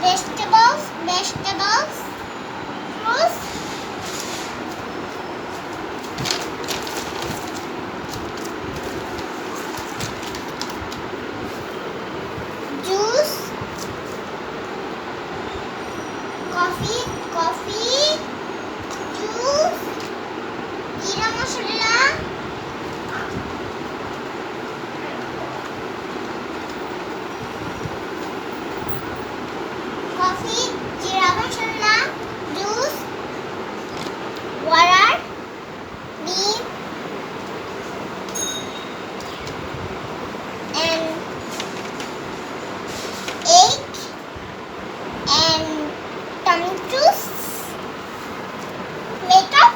vegetables, fruits, juice, coffee, juice, jeera masala, juice, water, meat, and egg, and tomatoes, makeup,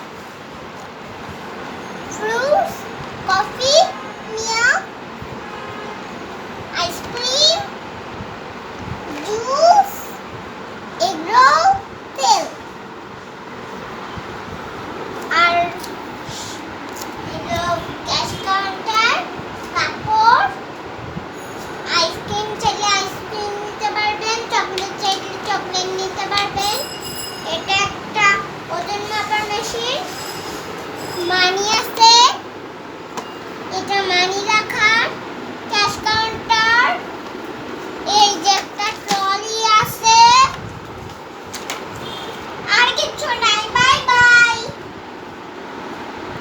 fruits, coffee, milk, ice cream, juice, egg roll, তেল আর cash counter, কাপড়, ice cream চাইলে ice cream নিতে পারবেন, chocolate চাইলে chocolate নিতে পারবেন। এটা একটা ওজন মাপার মেশিন, মানি আছে, এটা মানি রাখা